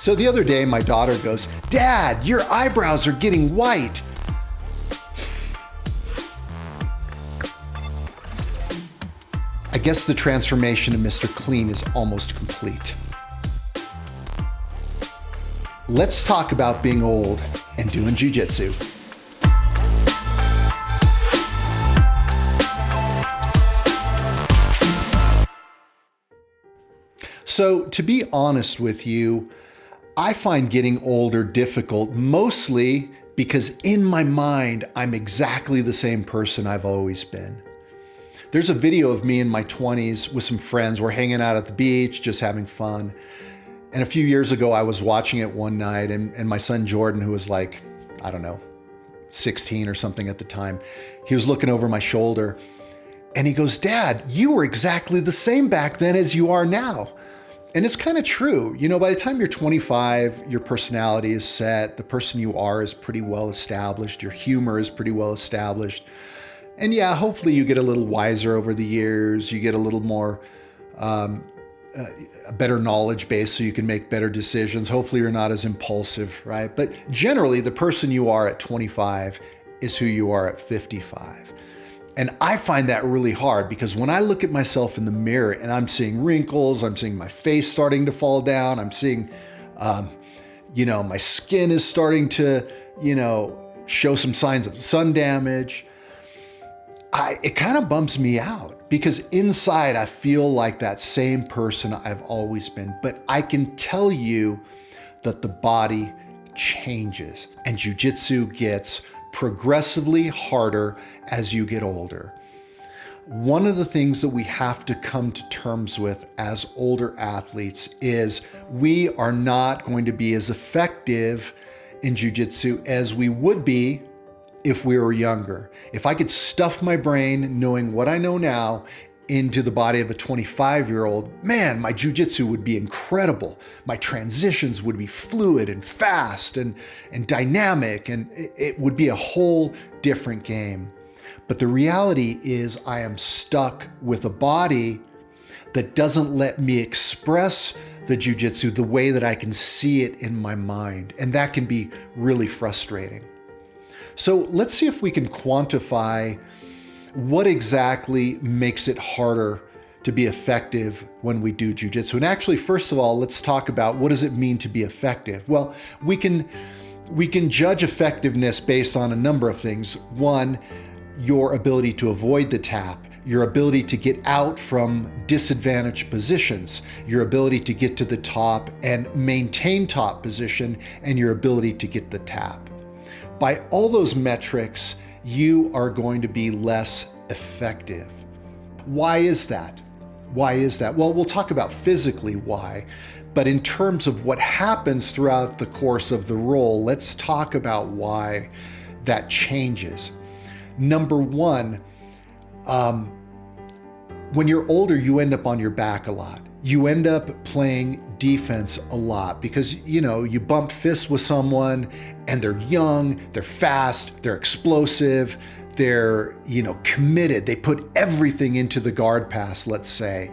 So the other day, my daughter goes, "Dad, your eyebrows are getting white." I guess the transformation of Mr. Clean is almost complete. Let's talk about being old and doing jiu-jitsu. So to be honest with you, I find getting older difficult, mostly because in my mind, I'm exactly the same person I've always been. There's a video of me in my 20s with some friends. We're hanging out at the beach, just having fun. And a few years ago, I was watching it one night, and my son Jordan, who was like, I don't know, 16 or something at the time, he was looking over my shoulder and he goes, "Dad, you were exactly the same back then as you are now." And it's kind of true. You know, by the time you're 25, your personality is set. The person you are is pretty well established. Your humor is pretty well established. And yeah, hopefully you get a little wiser over the years. You get a little more, a better knowledge base so you can make better decisions. Hopefully you're not as impulsive, right? But generally the person you are at 25 is who you are at 55. And I find that really hard because when I look at myself in the mirror and I'm seeing wrinkles, I'm seeing my face starting to fall down, I'm seeing, my skin is starting to, show some signs of sun damage. It kind of bumps me out because inside I feel like that same person I've always been. But I can tell you that the body changes and jiu-jitsu gets progressively harder as you get older. One of the things that we have to come to terms with as older athletes is we are not going to be as effective in jiu-jitsu as we would be if we were younger. If I could stuff my brain knowing what I know now into the body of a 25-year-old, man, my jiu-jitsu would be incredible. My transitions would be fluid and fast and dynamic, and it would be a whole different game. But the reality is I am stuck with a body that doesn't let me express the jiu-jitsu the way that I can see it in my mind, and that can be really frustrating. So let's see if we can quantify what exactly makes it harder to be effective when we do jiu-jitsu. And actually, first of all, let's talk about what does it mean to be effective? Well, we can judge effectiveness based on a number of things. One, your ability to avoid the tap, your ability to get out from disadvantaged positions, your ability to get to the top and maintain top position, and your ability to get the tap. By all those metrics, you are going to be less effective. Why is that? Why is that? Well, we'll talk about physically why, but in terms of what happens throughout the course of the role, let's talk about why that changes. Number one, when you're older, you end up on your back a lot. You end up playing defense a lot because, you bump fists with someone and they're young, they're fast, they're explosive, they're, committed. They put everything into the guard pass, let's say.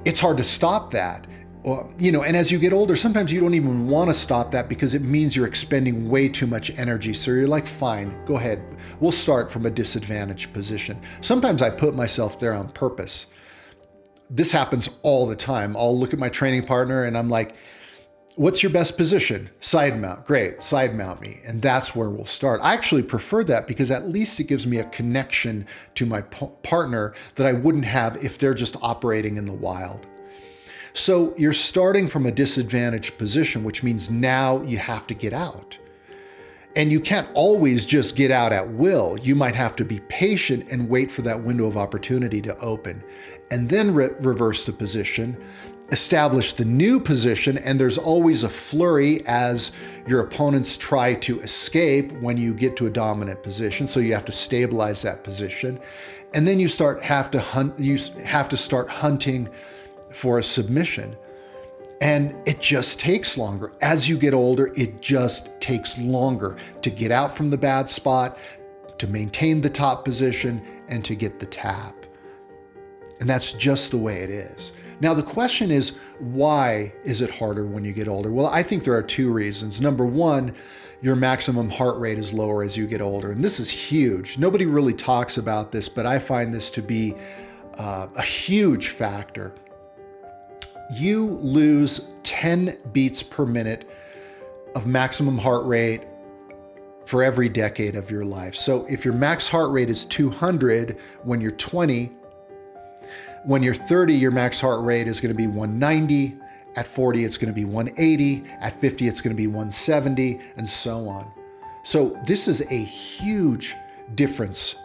It's hard to stop that. And as you get older, sometimes you don't even want to stop that because it means you're expending way too much energy. So you're like, fine, go ahead. We'll start from a disadvantaged position. Sometimes I put myself there on purpose. This happens all the time. I'll look at my training partner and I'm like, what's your best position? Side mount. Great, side mount me. And that's where we'll start. I actually prefer that because at least it gives me a connection to my partner that I wouldn't have if they're just operating in the wild. So you're starting from a disadvantaged position, which means now you have to get out. And you can't always just get out at will. You might have to be patient and wait for that window of opportunity to open, and then reverse the position, establish the new position, and there's always a flurry as your opponents try to escape when you get to a dominant position. So you have to stabilize that position. And then you have to start hunting for a submission. And it just takes longer. As you get older, it just takes longer to get out from the bad spot, to maintain the top position, and to get the tap. And that's just the way it is. Now, the question is, why is it harder when you get older? Well, I think there are two reasons. Number one, your maximum heart rate is lower as you get older. And this is huge. Nobody really talks about this, but I find this to be a huge factor. You lose 10 beats per minute of maximum heart rate for every decade of your life. So if your max heart rate is 200 when you're 20, when you're 30, your max heart rate is going to be 190. At 40, it's going to be 180. At 50, it's going to be 170, and so on. So this is a huge difference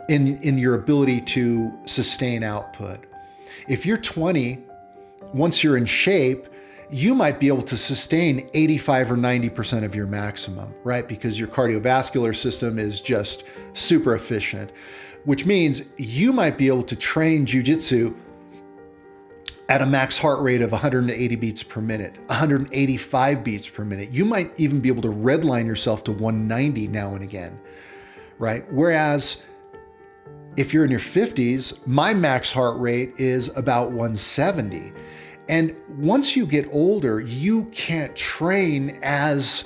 in your ability to sustain output. If you're 20, once you're in shape, you might be able to sustain 85 or 90% of your maximum, right? Because your cardiovascular system is just super efficient, which means you might be able to train Jiu Jitsu at a max heart rate of 180 beats per minute, 185 beats per minute. You might even be able to redline yourself to 190 now and again, right? Whereas if you're in your 50s, my max heart rate is about 170. And once you get older, you can't train as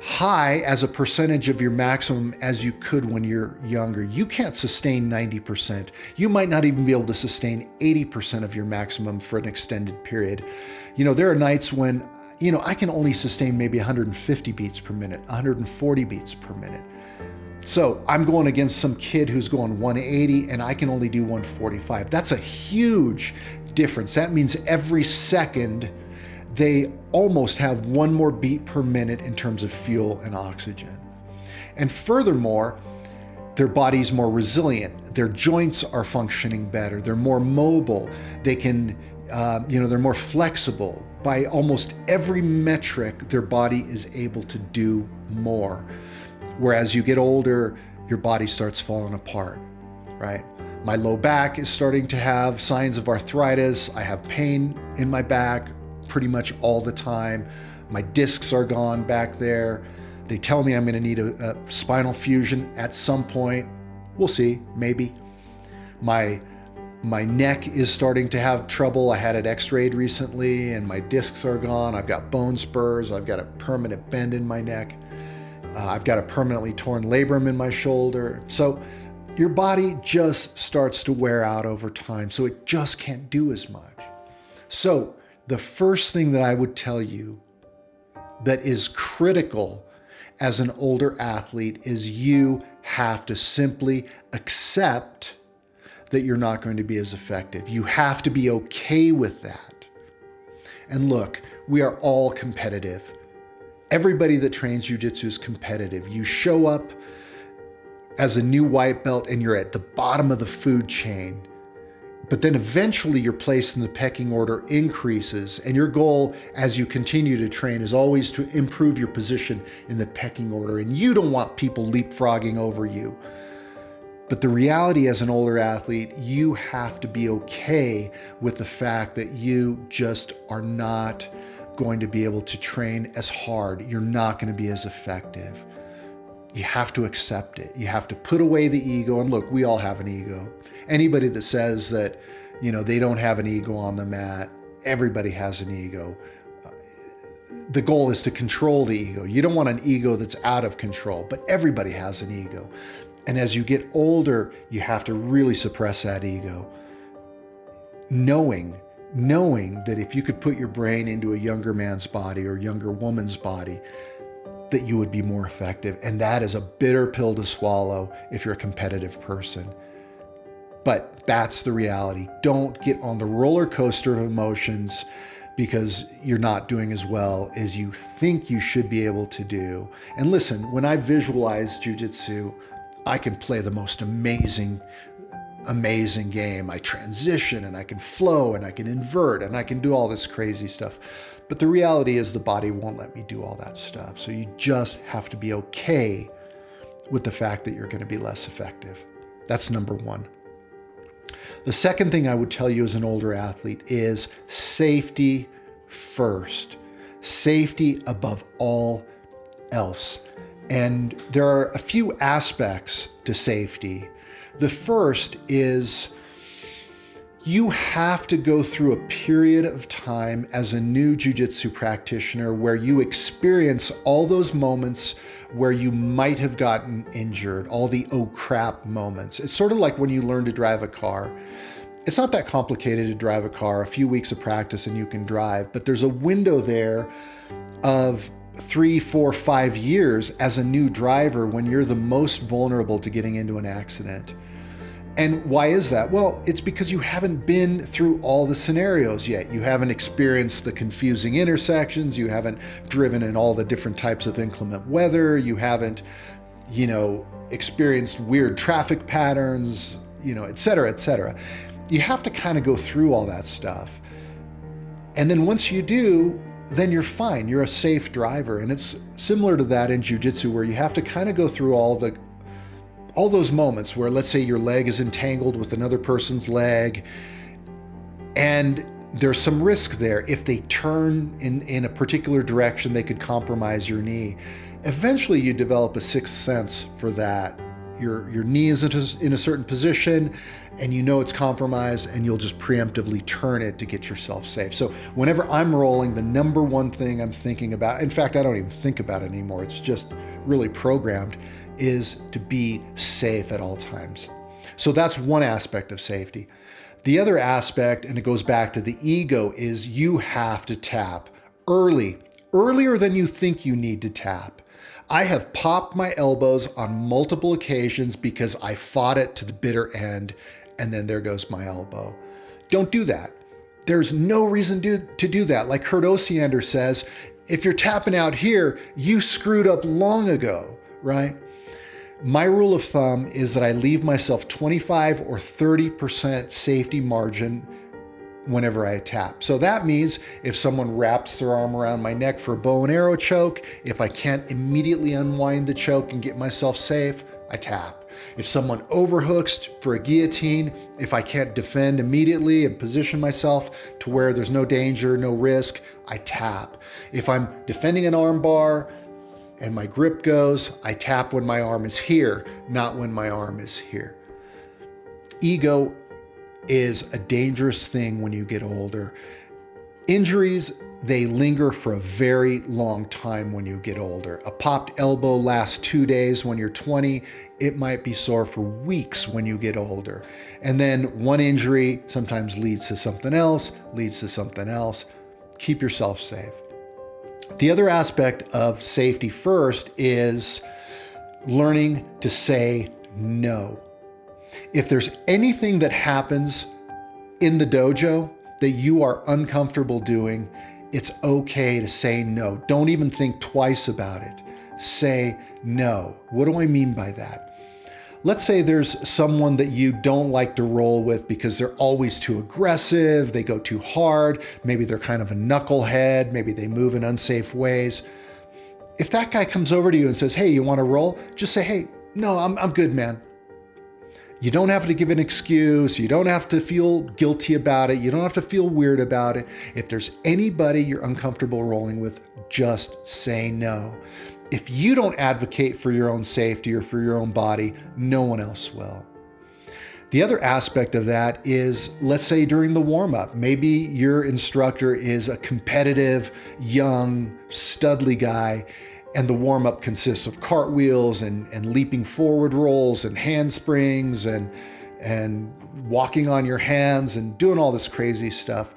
high as a percentage of your maximum as you could when you're younger. You can't sustain 90%. You might not even be able to sustain 80% of your maximum for an extended period. There are nights when, I can only sustain maybe 150 beats per minute, 140 beats per minute. So I'm going against some kid who's going 180 and I can only do 145. That's a huge difference. That means every second they almost have one more beat per minute in terms of fuel and oxygen. And furthermore, their body's more resilient. Their joints are functioning better. They're more mobile. They can, they're more flexible. By almost every metric, their body is able to do more. Whereas you get older, your body starts falling apart, right? My low back is starting to have signs of arthritis. I have pain in my back pretty much all the time. My discs are gone back there. They tell me I'm going to need a spinal fusion at some point. We'll see, maybe. My neck is starting to have trouble. I had it x-rayed recently and my discs are gone. I've got bone spurs. I've got a permanent bend in my neck. I've got a permanently torn labrum in my shoulder. So your body just starts to wear out over time. So it just can't do as much. So the first thing that I would tell you that is critical as an older athlete is you have to simply accept that you're not going to be as effective. You have to be okay with that. And look, we are all competitive. Everybody that trains Jiu Jitsu is competitive. You show up as a new white belt and you're at the bottom of the food chain. But then eventually your place in the pecking order increases, and your goal as you continue to train is always to improve your position in the pecking order. And you don't want people leapfrogging over you. But the reality as an older athlete, you have to be okay with the fact that you just are not going to be able to train as hard. You're not going to be as effective. You have to accept it. You have to put away the ego. And look, we all have an ego. Anybody that says that, they don't have an ego on the mat, everybody has an ego. The goal is to control the ego. You don't want an ego that's out of control, but everybody has an ego. And as you get older, you have to really suppress that ego. Knowing that if you could put your brain into a younger man's body or younger woman's body, that you would be more effective. And that is a bitter pill to swallow if you're a competitive person. But that's the reality. Don't get on the roller coaster of emotions because you're not doing as well as you think you should be able to do. And listen, when I visualize Jiu Jitsu, I can play the most amazing game. I transition and I can flow and I can invert and I can do all this crazy stuff. But the reality is the body won't let me do all that stuff. So you just have to be okay with the fact that you're going to be less effective. That's number one. The second thing I would tell you as an older athlete is safety first. Safety above all else. And there are a few aspects to safety. The first is You have to go through a period of time as a new Jiu Jitsu practitioner where you experience all those moments where you might have gotten injured, all the oh crap moments. It's sort of like when you learn to drive a car. It's not that complicated to drive a car, a few weeks of practice and you can drive, but there's a window there of 3, 4, 5 years as a new driver when you're the most vulnerable to getting into an accident. And why is that? Well, it's because you haven't been through all the scenarios yet. You haven't experienced the confusing intersections. You haven't driven in all the different types of inclement weather. You haven't, experienced weird traffic patterns, et cetera, et cetera. You have to kind of go through all that stuff. And then once you do, then you're fine. You're a safe driver. And it's similar to that in Jiu Jitsu where you have to kind of go through all those moments where, let's say, your leg is entangled with another person's leg and there's some risk there. If they turn in a particular direction, they could compromise your knee. Eventually you develop a sixth sense for that. Your knee is in a certain position and it's compromised and you'll just preemptively turn it to get yourself safe. So whenever I'm rolling, the number one thing I'm thinking about, in fact, I don't even think about it anymore, it's just really programmed, is to be safe at all times. So that's one aspect of safety. The other aspect, and it goes back to the ego, is you have to tap earlier than you think you need to tap. I have popped my elbows on multiple occasions because I fought it to the bitter end, and then there goes my elbow. Don't do that. There's no reason to do that. Like Kurt Osiander says, if you're tapping out here, you screwed up long ago, right? My rule of thumb is that I leave myself 25 or 30% safety margin whenever I tap. So that means if someone wraps their arm around my neck for a bow and arrow choke, if I can't immediately unwind the choke and get myself safe, I tap. If someone overhooks for a guillotine, if I can't defend immediately and position myself to where there's no danger, no risk, I tap. If I'm defending an arm bar and my grip goes, I tap when my arm is here, not when my arm is here. Ego is a dangerous thing when you get older. Injuries, they linger for a very long time when you get older. A popped elbow lasts 2 days when you're 20. It might be sore for weeks when you get older. And then one injury sometimes leads to something else, Keep yourself safe. The other aspect of safety first is learning to say no. If there's anything that happens in the dojo that you are uncomfortable doing, it's okay to say no. Don't even think twice about it. Say no. What do I mean by that? Let's say there's someone that you don't like to roll with because they're always too aggressive, they go too hard, maybe they're kind of a knucklehead, maybe they move in unsafe ways. If that guy comes over to you and says, hey, you want to roll? Just say, hey, no, I'm good, man. You don't have to give an excuse. You don't have to feel guilty about it. You don't have to feel weird about it. If there's anybody you're uncomfortable rolling with, just say no. If you don't advocate for your own safety or for your own body, no one else will. The other aspect of that is, let's say during the warm-up, maybe your instructor is a competitive, young, studly guy, and the warm-up consists of cartwheels and leaping forward rolls and handsprings and walking on your hands and doing all this crazy stuff.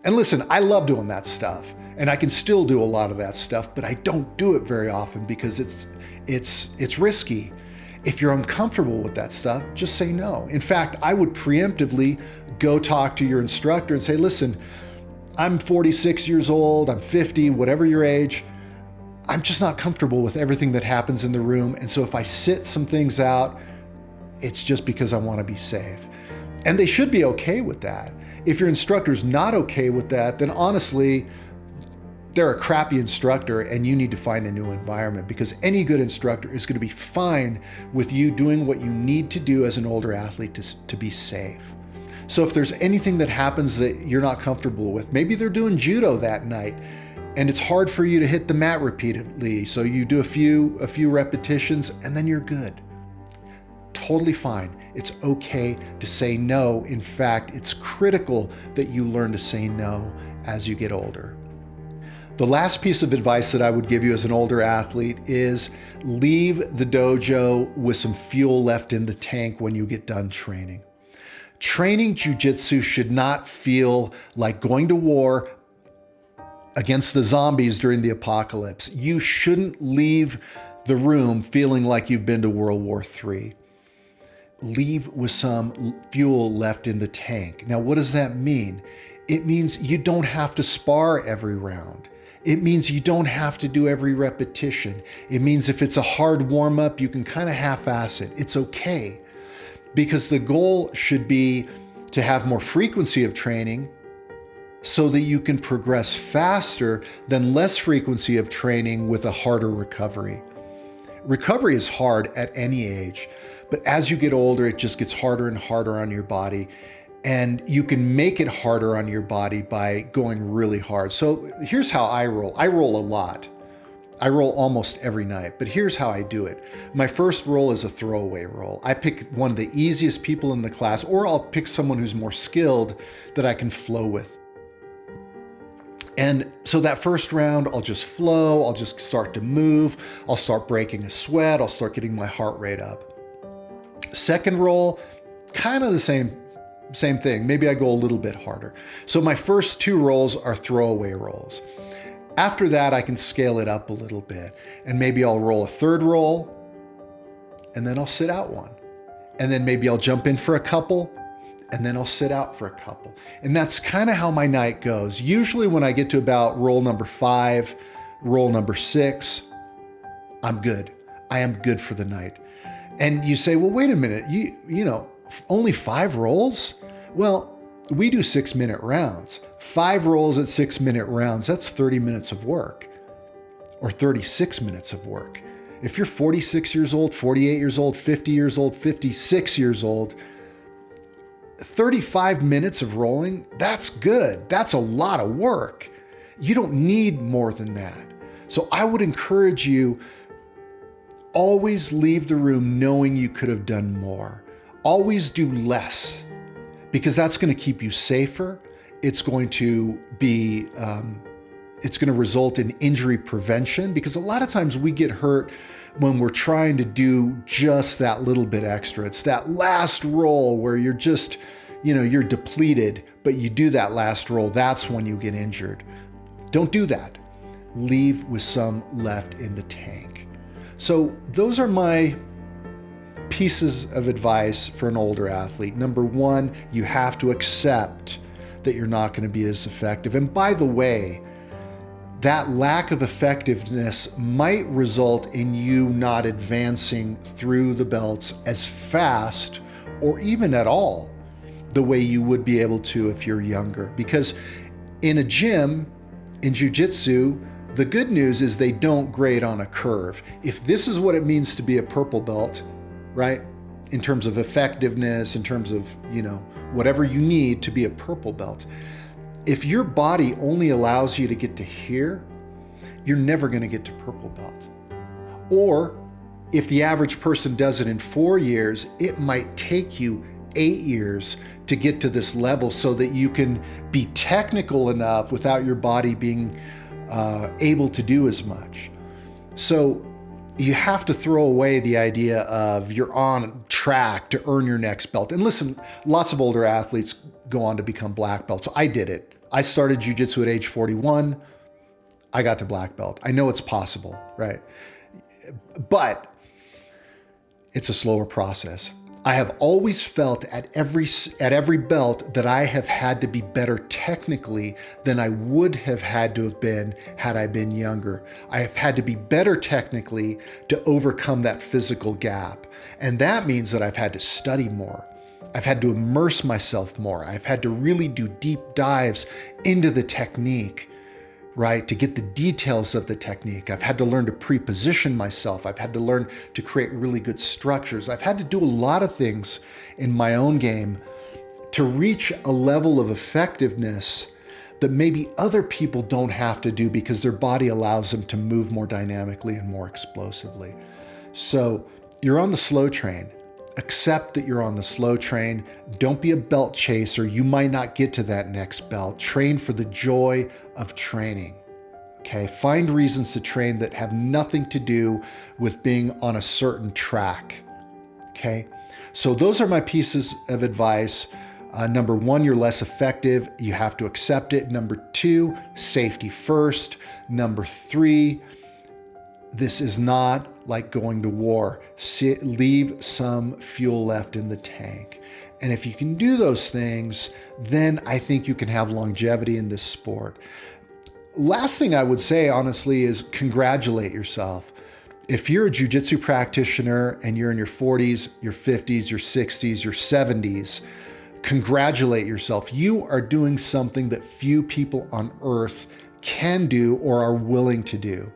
And listen, I love doing that stuff. And I can still do a lot of that stuff, but I don't do it very often because it's risky. If you're uncomfortable with that stuff, just say no. In fact, I would preemptively go talk to your instructor and say, listen, I'm 46 years old, I'm 50, whatever your age, I'm just not comfortable with everything that happens in the room. And so if I sit some things out, it's just because I want to be safe. And they should be okay with that. If your instructor's not okay with that, then honestly, they're a crappy instructor and you need to find a new environment, because any good instructor is going to be fine with you doing what you need to do as an older athlete to be safe. So if there's anything that happens that you're not comfortable with, maybe they're doing judo that night and it's hard for you to hit the mat repeatedly. So you do a few repetitions and then you're good. totally fine. It's okay to say no. In fact, it's critical that you learn to say no as you get older. The last piece of advice that I would give you as an older athlete is leave the dojo with some fuel left in the tank when you get done training. Training jiu-jitsu should not feel like going to war against the zombies during the apocalypse. You shouldn't leave the room feeling like you've been to World War III. Leave with some fuel left in the tank. Now, what does that mean? It means you don't have to spar every round. It means you don't have to do every repetition. It means if it's a hard warm-up, you can kind of half-ass it. It's okay. Because the goal should be to have more frequency of training so that you can progress faster than less frequency of training with a harder recovery. Recovery is hard at any age, but as you get older, it just gets harder and harder on your body. And you can make it harder on your body by going really hard. So here's how I roll. I roll a lot. I roll almost every night, but here's how I do it. My first roll is a throwaway roll. I pick one of the easiest people in the class, or I'll pick someone who's more skilled that I can flow with. And so that first round, I'll just flow, I'll just start to move, I'll start breaking a sweat, I'll start getting my heart rate up. Second roll, kind of the same thing. Maybe I go a little bit harder. So my first two rolls are throwaway rolls. After that, I can scale it up a little bit, and maybe I'll roll a third roll, and then I'll sit out one. And then maybe I'll jump in for a couple, and then I'll sit out for a couple. And that's kind of how my night goes. Usually when I get to about roll number 5, roll number 6, I'm good. I am good for the night. And you say, well, wait a minute, you know, only 5 rolls? Well, we do 6-minute rounds. 5 rolls at 6-minute rounds, that's 30 minutes of work, or 36 minutes of work. If you're 46 years old, 48 years old, 50 years old, 56 years old, 35 minutes of rolling, that's good. That's a lot of work. You don't need more than that. So I would encourage you, always leave the room knowing you could have done more. Always do less, because that's going to keep you safer. It's going to be, it's going to result in injury prevention, because a lot of times we get hurt when we're trying to do just that little bit extra. It's that last roll where you're just, you know, you're depleted, but you do that last roll. That's when you get injured. Don't do that. Leave with some left in the tank. So those are my pieces of advice for an older athlete. Number 1, you have to accept that you're not going to be as effective. And by the way, that lack of effectiveness might result in you not advancing through the belts as fast or even at all the way you would be able to if you're younger. Because in a gym, in jiu-jitsu, the good news is they don't grade on a curve. If this is what it means to be a purple belt, right? In terms of effectiveness, in terms of, you know, whatever you need to be a purple belt. If your body only allows you to get to here, you're never going to get to purple belt. Or if the average person does it in 4 years, it might take you 8 years to get to this level so that you can be technical enough without your body being able to do as much. So you have to throw away the idea of you're on track to earn your next belt. And listen, lots of older athletes go on to become black belts. I did it. I started jiu-jitsu at age 41. I got to black belt. I know it's possible, right? But it's a slower process. I have always felt at every belt that I have had to be better technically than I would have had to have been had I been younger. I have had to be better technically to overcome that physical gap. And that means that I've had to study more. I've had to immerse myself more. I've had to really do deep dives into the technique, right? To get the details of the technique. I've had to learn to pre-position myself. I've had to learn to create really good structures. I've had to do a lot of things in my own game to reach a level of effectiveness that maybe other people don't have to do because their body allows them to move more dynamically and more explosively. So you're on the slow train. Accept that you're on the slow train. Don't be a belt chaser. You might not get to that next belt. Train for the joy of training. Okay, find reasons to train that have nothing to do with being on a certain track. Okay, so those are my pieces of advice. Number one, you're less effective. You have to accept it. Number two, safety first. Number three, this is not like going to war. Leave some fuel left in the tank. And if you can do those things, then I think you can have longevity in this sport. Last thing I would say, honestly, is congratulate yourself. If you're a jiu-jitsu practitioner and you're in your 40s, your 50s, your 60s, your 70s, congratulate yourself. You are doing something that few people on earth can do or are willing to do.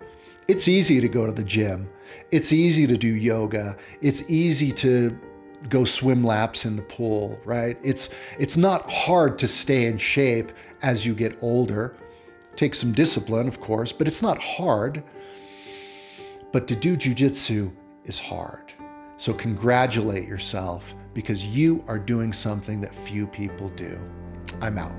It's easy to go to the gym. It's easy to do yoga. It's easy to go swim laps in the pool, right? It's not hard to stay in shape as you get older. It takes some discipline, of course, but it's not hard. But to do jiu-jitsu is hard. So congratulate yourself because you are doing something that few people do. I'm out.